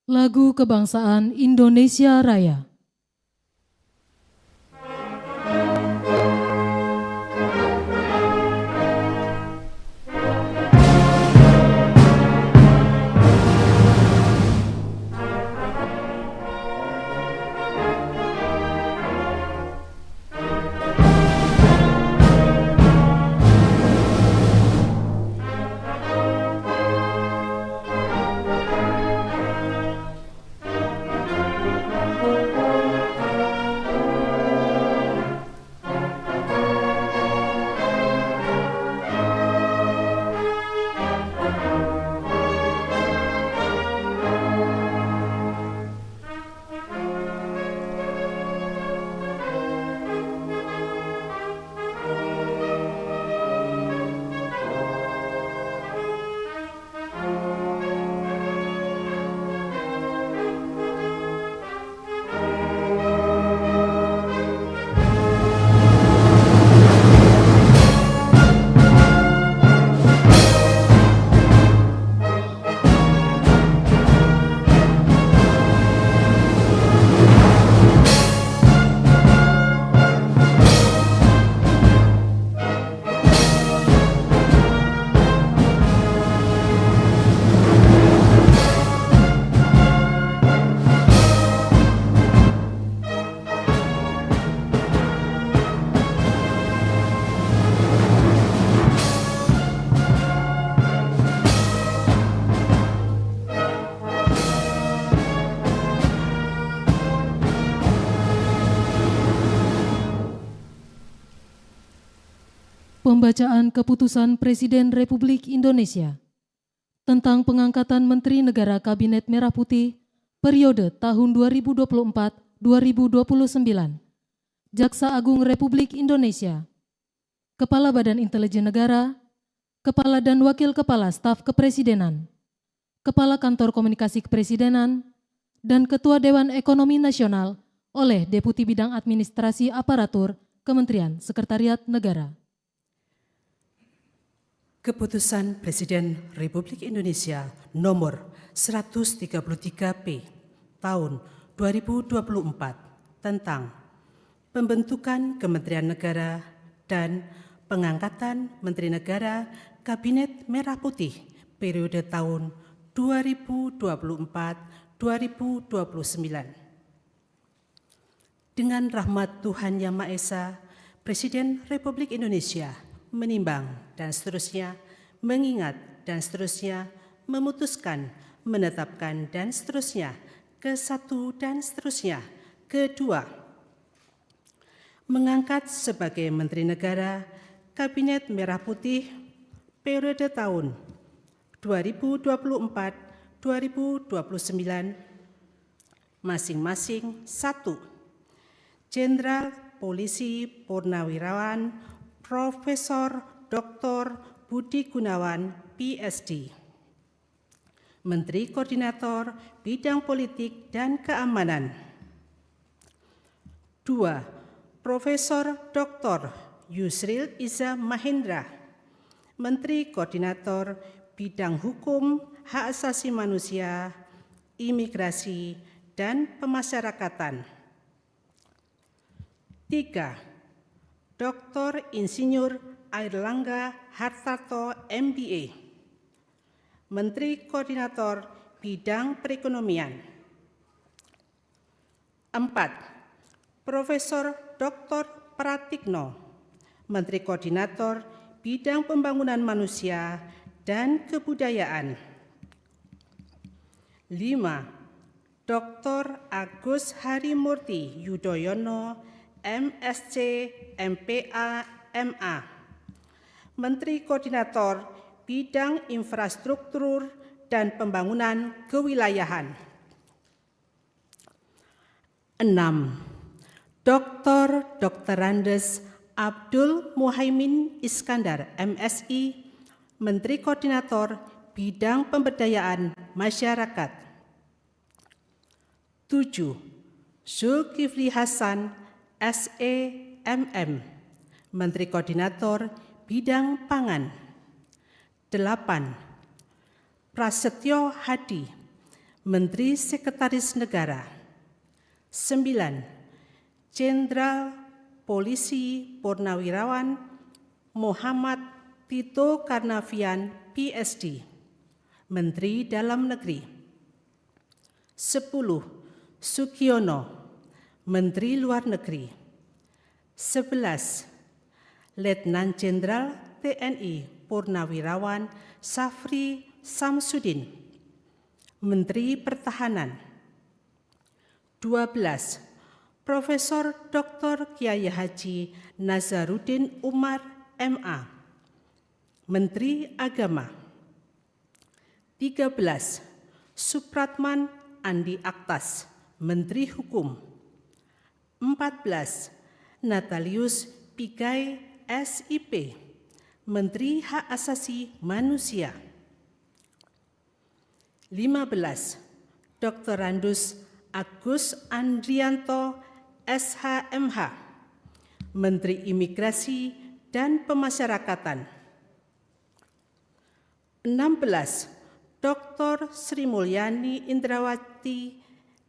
Lagu Kebangsaan Indonesia Raya. Pembacaan Keputusan Presiden Republik Indonesia tentang pengangkatan Menteri Negara Kabinet Merah Putih periode tahun 2024-2029. Jaksa Agung Republik Indonesia, Kepala Badan Intelijen Negara, Kepala dan Wakil Kepala Staf Kepresidenan, Kepala Kantor Komunikasi Kepresidenan, dan Ketua Dewan Ekonomi Nasional oleh Deputi Bidang Administrasi Aparatur Kementerian Sekretariat Negara. Keputusan Presiden Republik Indonesia nomor 133P tahun 2024 tentang pembentukan Kementerian Negara dan pengangkatan Menteri Negara Kabinet Merah Putih periode tahun 2024-2029. Dengan rahmat Tuhan Yang Maha Esa, Presiden Republik Indonesia menimbang dan seterusnya, mengingat dan seterusnya, memutuskan, menetapkan dan seterusnya, ke-1 dan seterusnya, ke-2, mengangkat sebagai Menteri Negara Kabinet Merah Putih periode tahun 2024-2029, masing-masing 1. Jenderal Polisi Purnawirawan Profesor Dr. Budi Gunawan, PSD, Menteri Koordinator Bidang Politik dan Keamanan. 2. Profesor Dr. Yusril Iza Mahendra, Menteri Koordinator Bidang Hukum, Hak Asasi Manusia, Imigrasi, dan Pemasyarakatan. 3. Dr. Insinyur Airlangga Hartarto, MBA, Menteri Koordinator Bidang Perekonomian. 4. Profesor Dr. Pratikno, Menteri Koordinator Bidang Pembangunan Manusia dan Kebudayaan. 5. Dr. Agus Harimurti Yudhoyono, MSc, MPA, MA, Menteri Koordinator Bidang Infrastruktur dan Pembangunan Kewilayahan. 6. Dr. Andes Abdul Muhaimin Iskandar, MSI, Menteri Koordinator Bidang Pemberdayaan Masyarakat. 7. Zulkifli Hasan, SEMM, Menteri Koordinator Bidang Pangan. 8. Prasetyo Hadi, Menteri Sekretaris Negara. 9. Jenderal Polisi Purnawirawan Muhammad Tito Karnavian, PSD, Menteri Dalam Negeri. 10. Sugiono, Menteri Luar Negeri. 11. Letnan Jenderal TNI Purnawirawan Safri Samsudin, Menteri Pertahanan. 12. Profesor Dr. Kiai Haji Nazaruddin Umar, MA, Menteri Agama. 13. Supratman Andi Aktas, Menteri Hukum. 14. Natalius Pigai, SIP, Menteri Hak Asasi Manusia. 15. Dr. Randus Agus Andrianto, SHMH, Menteri Imigrasi dan Pemasyarakatan. 16. Dr. Sri Mulyani Indrawati,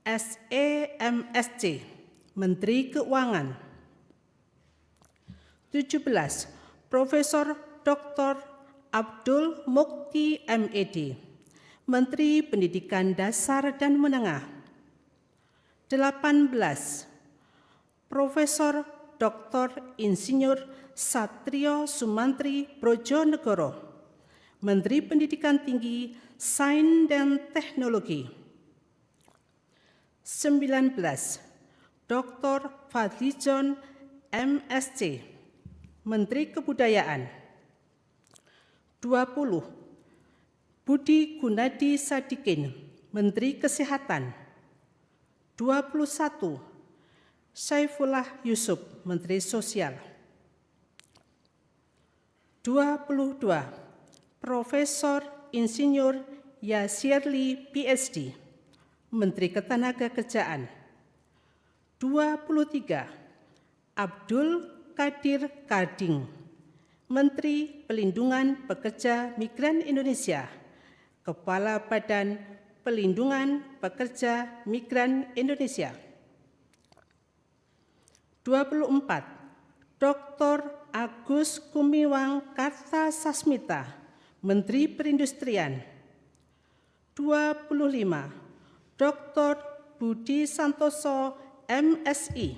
SEMSC, Menteri Keuangan. 17. Profesor Dr. Abdul Mukti, MED, Menteri Pendidikan Dasar dan Menengah. 18. Profesor Dr. Insinyur Satrio Sumantri Brojonegoro, Menteri Pendidikan Tinggi, Sains dan Teknologi. 19. Dr. Fadlizon, MSc, Menteri Kebudayaan. 20. Budi Gunadi Sadikin, Menteri Kesehatan. 21. Saifullah Yusuf, Menteri Sosial. 22. Profesor Insinyur Yasirli, PSD, Menteri Ketenagakerjaan. 23. Abdul Qadir Karding, Menteri Pelindungan Pekerja Migran Indonesia, Kepala Badan Pelindungan Pekerja Migran Indonesia. 24. Dr. Agus Gumiwang Kartasasmita, Menteri Perindustrian. 25. Dr. Budi Santoso, MSI,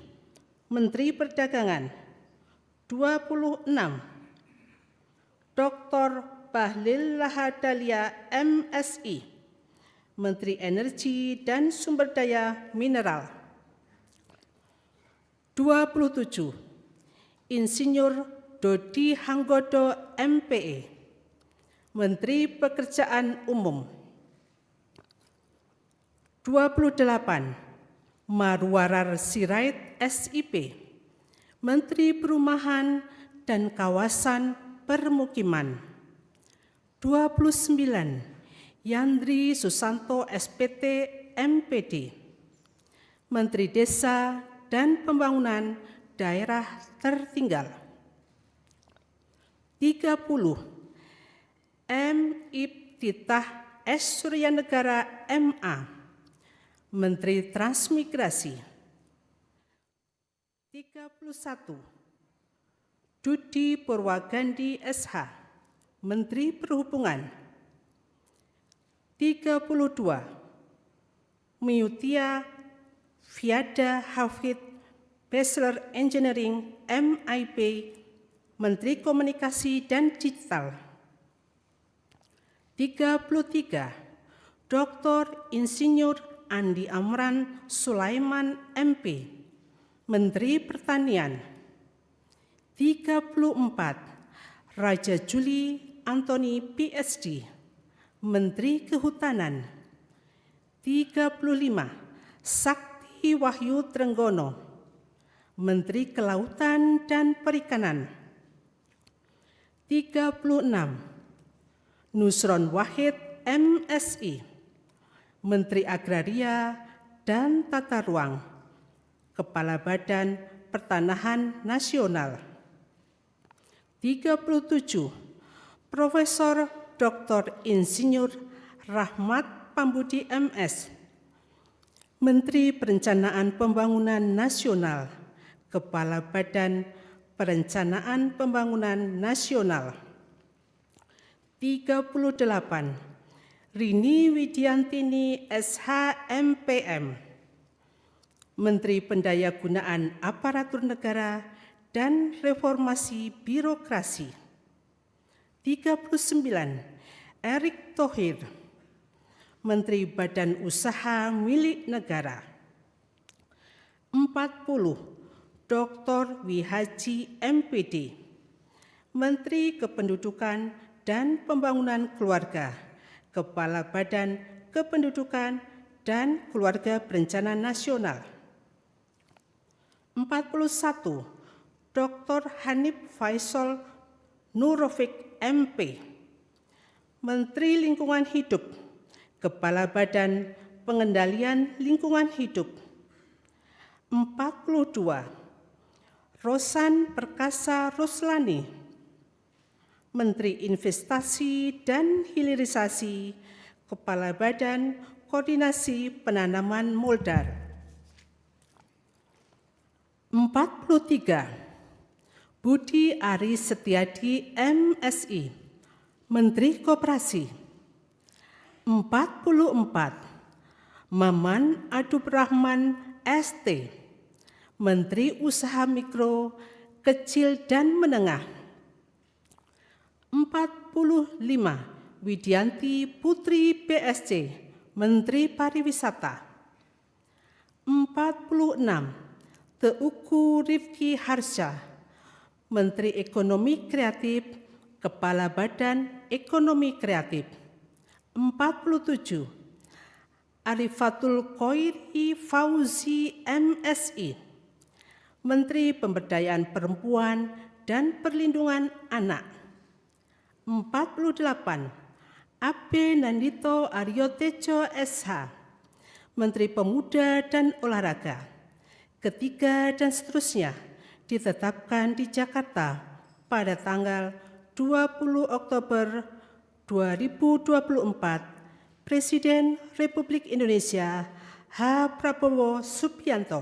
Menteri Perdagangan. 26. Dr. Bahlil Lahadalia, MSI, Menteri Energi dan Sumber Daya Mineral. 27. Insinyur Dodi Hanggodo, MPE, Menteri Pekerjaan Umum. 28. Marwarar Sirait, SIP, Menteri Perumahan dan Kawasan Permukiman. 29. Yandri Susanto, SPT, MPD, Menteri Desa dan Pembangunan Daerah Tertinggal. 30. M. Ibtitah S. Suryanegara, MA, Menteri Transmigrasi. 31. Dudi Purwagandi, SH, Menteri Perhubungan. 32. Miutia Fiada Hafid, Bachelor Engineering, MIP, Menteri Komunikasi dan Digital. 33. Dr. Insinyur Andi Amran Sulaiman, MP, Menteri Pertanian. 34. Raja Juli Antoni, PSD, Menteri Kehutanan. 35. Sakti Wahyu Trenggono, Menteri Kelautan dan Perikanan. 36. Nusron Wahid, MSI, Menteri Agraria dan Tata Ruang, Kepala Badan Pertanahan Nasional. 37. Profesor Dr. Insinyur Rahmat Pambudi MS, Menteri Perencanaan Pembangunan Nasional, Kepala Badan Perencanaan Pembangunan Nasional. 38. Rini Widiantini SH.M.PM, Menteri Pendayagunaan Aparatur Negara dan Reformasi Birokrasi. 39. Erick Thohir, Menteri Badan Usaha Milik Negara. 40. Dr. Wihaji MPD, Menteri Kependudukan dan Pembangunan Keluarga, Kepala Badan Kependudukan dan Keluarga Berencana Nasional. 41. Dr. Hanif Faisal Nurofik MP, Menteri Lingkungan Hidup, Kepala Badan Pengendalian Lingkungan Hidup. 42. Rosan Perkasa Ruslani, Menteri Investasi dan Hilirisasi, Kepala Badan Koordinasi Penanaman Modal. 43. Budi Aris Setiadi MSI, Menteri Koperasi. 44. Maman Abdurrahman ST, Menteri Usaha Mikro, Kecil dan Menengah. 45. Widianti Putri BSC, Menteri Pariwisata. 46. Teuku Rifki Harsha, Menteri Ekonomi Kreatif, Kepala Badan Ekonomi Kreatif. 47. Arifatul Khoiri Fauzi MSI, Menteri Pemberdayaan Perempuan dan Perlindungan Anak. 48. Abe Nandito Aryo Tejo SH, Menteri Pemuda dan Olahraga. Ketiga dan seterusnya ditetapkan di Jakarta pada tanggal 20 Oktober 2024, Presiden Republik Indonesia H. Prabowo Subianto.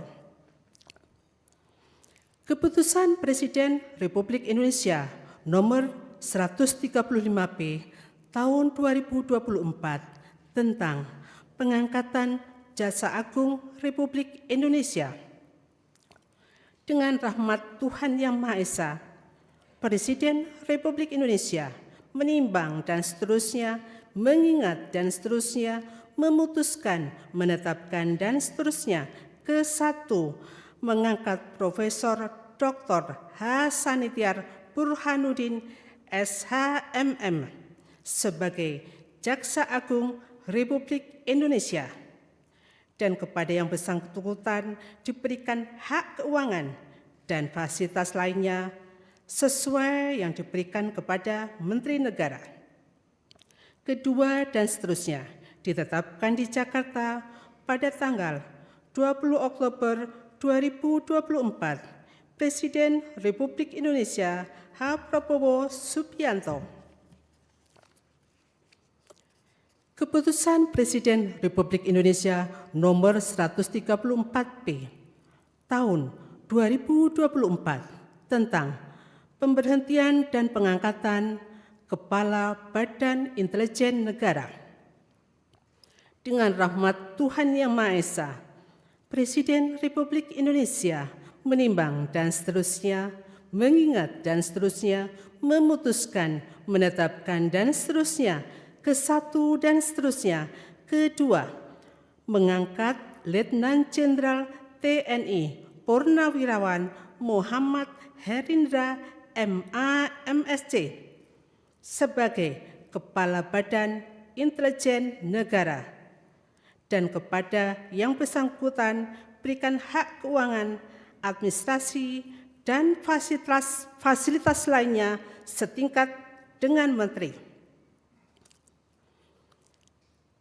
Keputusan Presiden Republik Indonesia nomor 135P tahun 2024 tentang pengangkatan Jaksa Agung Republik Indonesia. Dengan rahmat Tuhan Yang Maha Esa, Presiden Republik Indonesia menimbang dan seterusnya, mengingat dan seterusnya, memutuskan, menetapkan dan seterusnya. Ke-1, mengangkat Profesor Dr. H. Sanitiar Burhanuddin SH.MM sebagai Jaksa Agung Republik Indonesia, dan kepada yang bersangkutan diberikan hak keuangan dan fasilitas lainnya sesuai yang diberikan kepada Menteri Negara. Kedua dan seterusnya ditetapkan di Jakarta pada tanggal 20 Oktober 2024, Presiden Republik Indonesia H. Prabowo Subianto. Keputusan Presiden Republik Indonesia nomor 134P tahun 2024 tentang pemberhentian dan pengangkatan Kepala Badan Intelijen Negara. Dengan rahmat Tuhan Yang Maha Esa, Presiden Republik Indonesia menimbang dan seterusnya, mengingat dan seterusnya, memutuskan, menetapkan dan seterusnya. Ke-1 dan seterusnya. Kedua, mengangkat Letnan Jenderal TNI Purnawirawan Muhammad Herindra MA MSc sebagai Kepala Badan Intelijen Negara, dan kepada yang bersangkutan berikan hak keuangan, administrasi, dan fasilitas lainnya setingkat dengan Menteri.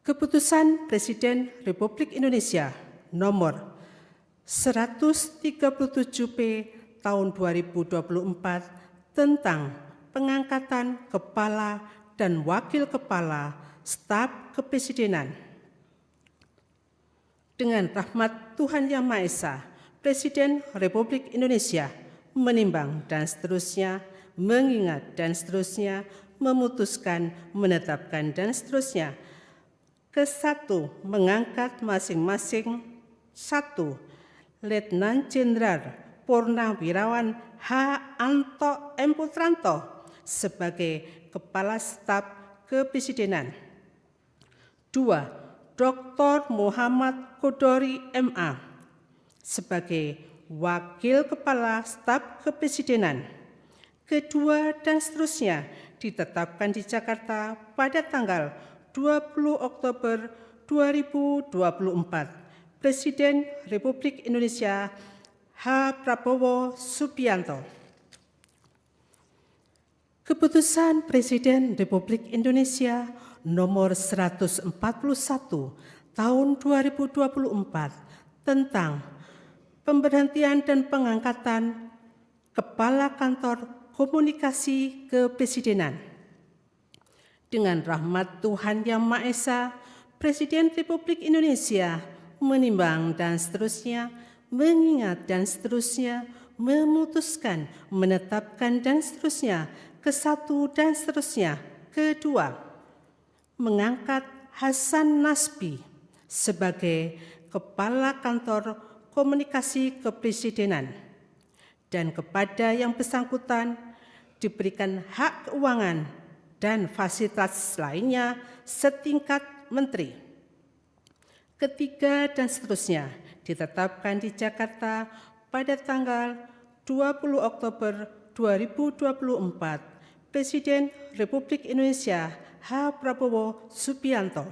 Keputusan Presiden Republik Indonesia nomor 137P tahun 2024 tentang pengangkatan Kepala dan Wakil Kepala Staf Kepresidenan. Dengan rahmat Tuhan Yang Maha Esa, Presiden Republik Indonesia menimbang dan seterusnya, mengingat dan seterusnya, memutuskan, menetapkan dan seterusnya. Kesatu, mengangkat masing-masing 1. Letnan Jenderal Purnawirawan H. Anto M. Putranto sebagai Kepala Staf Kepresidenan. 2. Dr. Muhammad Kodori MA sebagai Wakil Kepala Staf Kepresidenan. Kedua dan seterusnya ditetapkan di Jakarta pada tanggal 20 Oktober 2024. Presiden Republik Indonesia H. Prabowo Subianto. Keputusan Presiden Republik Indonesia nomor 141 tahun 2024 tentang pemberhentian dan pengangkatan Kepala Kantor Komunikasi Kepresidenan. Dengan rahmat Tuhan Yang Maha Esa, Presiden Republik Indonesia menimbang dan seterusnya, mengingat dan seterusnya, memutuskan, menetapkan dan seterusnya, kesatu dan seterusnya. Kedua, mengangkat Hasan Nasbi sebagai Kepala Kantor Komunikasi Kepresidenan dan kepada yang bersangkutan diberikan hak keuangan dan fasilitas lainnya setingkat menteri. Ketiga dan seterusnya ditetapkan di Jakarta pada tanggal 20 Oktober 2024. Presiden Republik Indonesia H. Prabowo Subianto.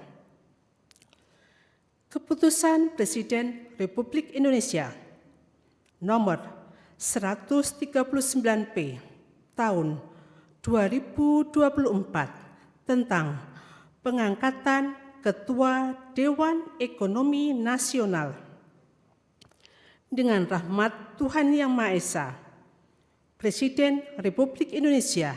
Keputusan Presiden Republik Indonesia nomor 139P tahun 2024 tentang pengangkatan Ketua Dewan Ekonomi Nasional. Dengan rahmat Tuhan Yang Maha Esa, Presiden Republik Indonesia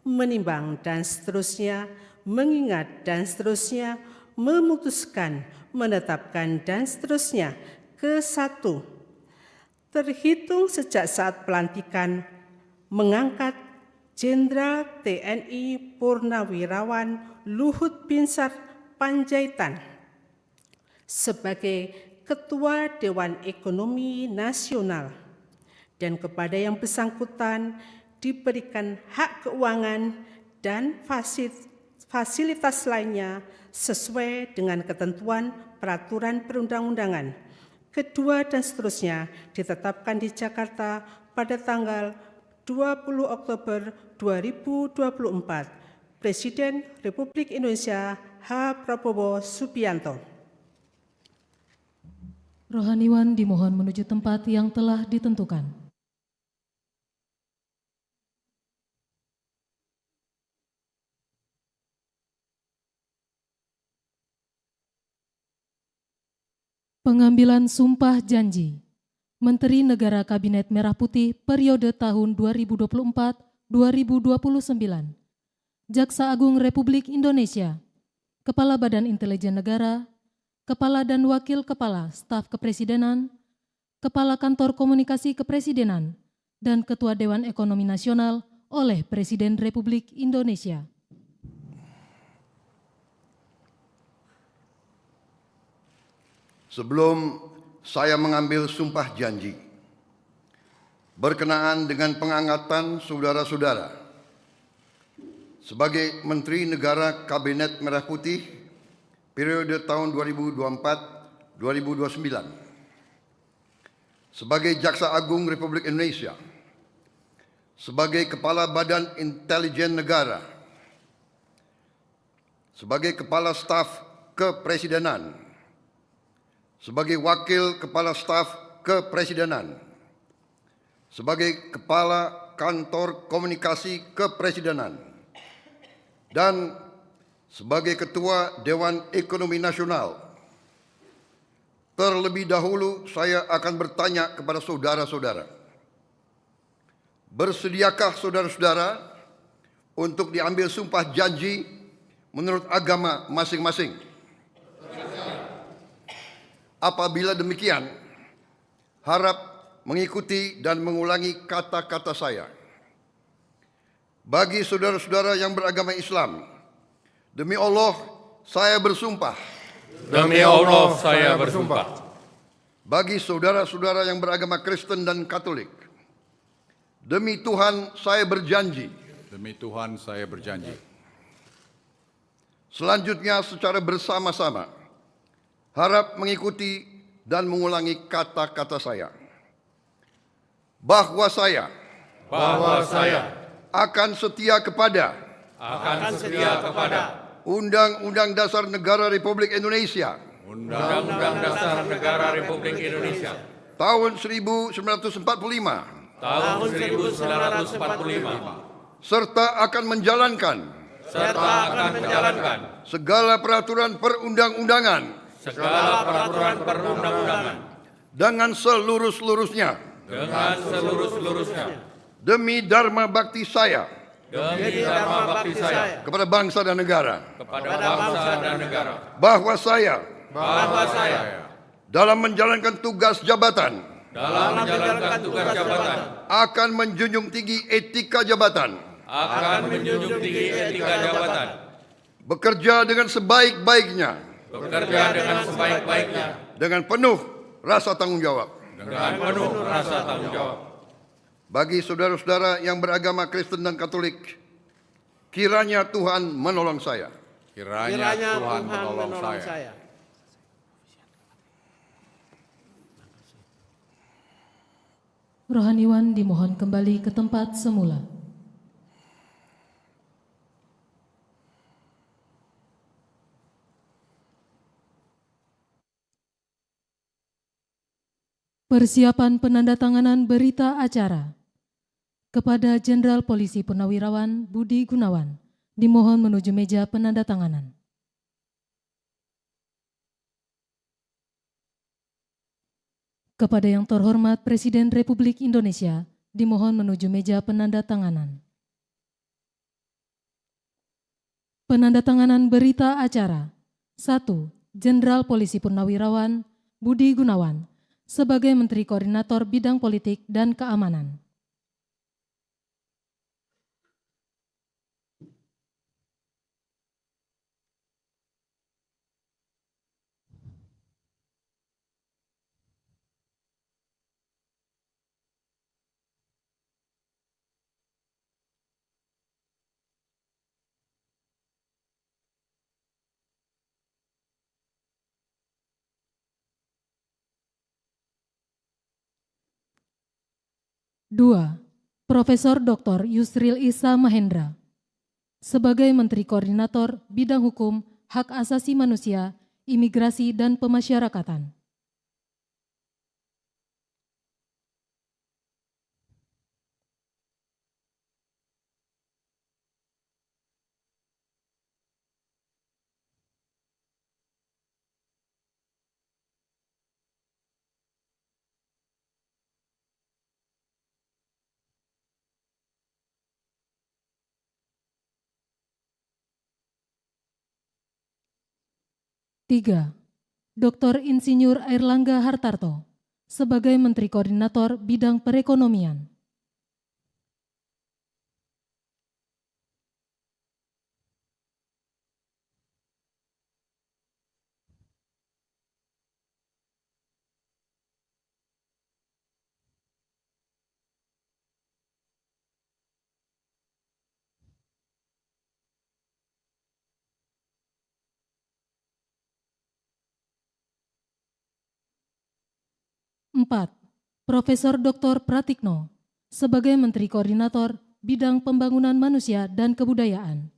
menimbang dan seterusnya, mengingat dan seterusnya, memutuskan, menetapkan dan seterusnya. Kesatu, terhitung sejak saat pelantikan mengangkat Jenderal TNI Purnawirawan Luhut Binsar Panjaitan sebagai Ketua Dewan Ekonomi Nasional dan kepada yang bersangkutan diberikan hak keuangan dan fasilitas lainnya sesuai dengan ketentuan peraturan perundang-undangan. Kedua dan seterusnya ditetapkan di Jakarta pada tanggal 20 Oktober 2024. Presiden Republik Indonesia H. Prabowo Subianto. Rohaniwan dimohon menuju tempat yang telah ditentukan. Pengambilan sumpah janji Menteri Negara Kabinet Merah Putih periode tahun 2024-2029. Jaksa Agung Republik Indonesia, Kepala Badan Intelijen Negara, Kepala dan Wakil Kepala Staf Kepresidenan, Kepala Kantor Komunikasi Kepresidenan, dan Ketua Dewan Ekonomi Nasional oleh Presiden Republik Indonesia. Sebelum saya mengambil sumpah janji berkenaan dengan pengangkatan saudara-saudara sebagai Menteri Negara Kabinet Merah Putih periode tahun 2024-2029, sebagai Jaksa Agung Republik Indonesia, sebagai Kepala Badan Intelijen Negara, sebagai Kepala Staf Kepresidenan, sebagai Wakil Kepala Staf Kepresidenan, sebagai Kepala Kantor Komunikasi Kepresidenan, dan sebagai Ketua Dewan Ekonomi Nasional. Terlebih dahulu saya akan bertanya kepada saudara-saudara, bersediakah saudara-saudara untuk diambil sumpah janji menurut agama masing-masing? Apabila demikian, harap mengikuti dan mengulangi kata-kata saya. Bagi saudara-saudara yang beragama Islam, demi Allah saya bersumpah. Demi Allah saya bersumpah. Bagi saudara-saudara yang beragama Kristen dan Katolik, demi Tuhan saya berjanji. Demi Tuhan saya berjanji. Selanjutnya secara bersama-sama, harap mengikuti dan mengulangi kata-kata saya. Bahwa saya akan setia kepada Undang-Undang Dasar Negara Republik Indonesia Undang-Undang Dasar Negara Republik Indonesia tahun 1945 serta akan menjalankan segala peraturan perundang-undangan dengan seluruh-seluruhnya demi dharma bakti saya kepada bangsa dan negara. Bahwa saya dalam menjalankan tugas jabatan akan menjunjung tinggi etika jabatan, bekerja dengan sebaik-baiknya, dengan penuh rasa tanggung jawab. Bagi saudara-saudara yang beragama Kristen dan Katolik, kiranya Tuhan menolong saya. Kiranya Tuhan menolong saya. Rohaniwan dimohon kembali ke tempat semula. Persiapan penandatanganan berita acara kepada Jenderal Polisi Purnawirawan Budi Gunawan dimohon menuju meja penandatanganan. Kepada yang terhormat Presiden Republik Indonesia dimohon menuju meja penandatanganan. Penandatanganan berita acara 1. Jenderal Polisi Purnawirawan Budi Gunawan sebagai Menteri Koordinator Bidang Politik dan Keamanan. Dua, Profesor Dr. Yusril Issa Mahendra sebagai Menteri Koordinator Bidang Hukum, Hak Asasi Manusia, Imigrasi, dan Pemasyarakatan. Tiga, Dr. Insinyur Airlangga Hartarto sebagai Menteri Koordinator Bidang Perekonomian. Empat, Profesor Dr. Pratikno sebagai Menteri Koordinator Bidang Pembangunan Manusia dan Kebudayaan.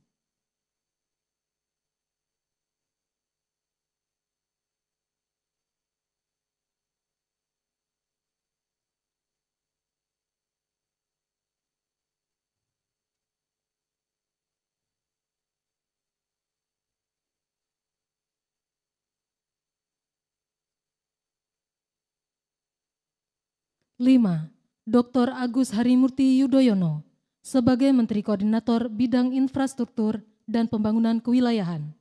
Lima, Dr. Agus Harimurti Yudhoyono sebagai Menteri Koordinator Bidang Infrastruktur dan Pembangunan Kewilayahan.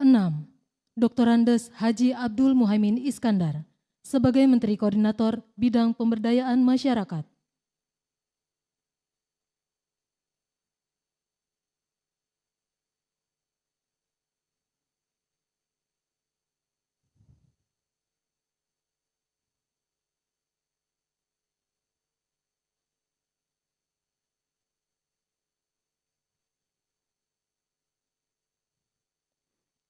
6. Dr. Andes Haji Abdul Muhaimin Iskandar sebagai Menteri Koordinator Bidang Pemberdayaan Masyarakat.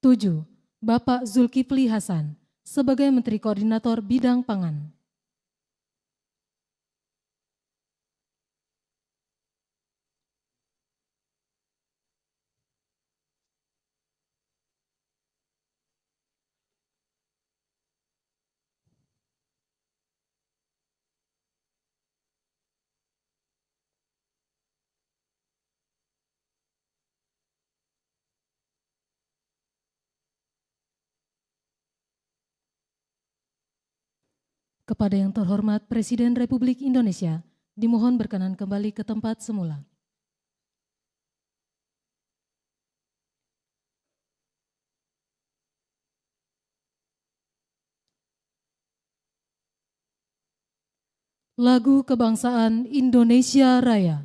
Tujuh, Bapak Zulkifli Hasan sebagai Menteri Koordinator Bidang Pangan. Kepada yang terhormat Presiden Republik Indonesia, dimohon berkenan kembali ke tempat semula. Lagu Kebangsaan Indonesia Raya.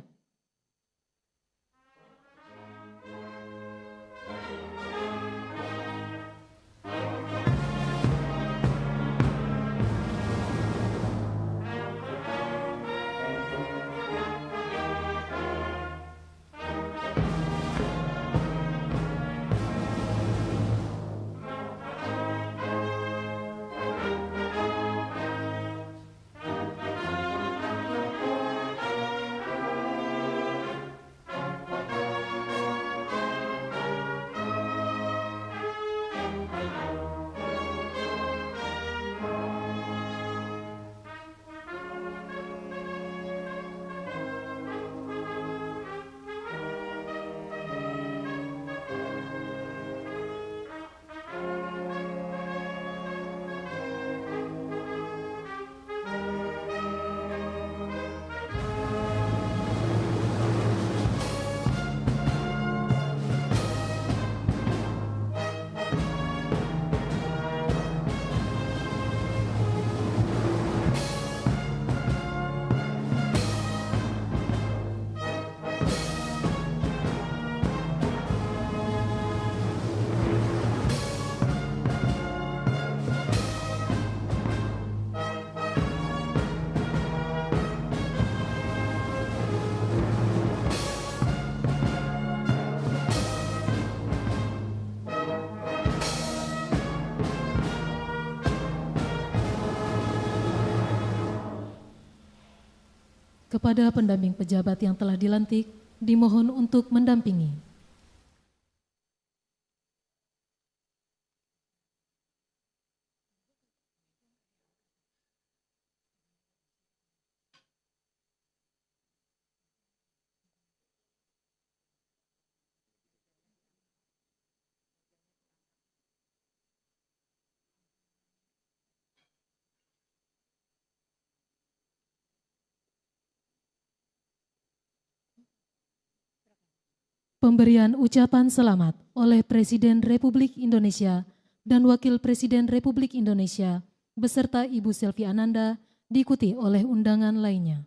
Kepada pendamping pejabat yang telah dilantik, dimohon untuk mendampingi. Pemberian ucapan selamat oleh Presiden Republik Indonesia dan Wakil Presiden Republik Indonesia beserta Ibu Selvi Ananda diikuti oleh undangan lainnya.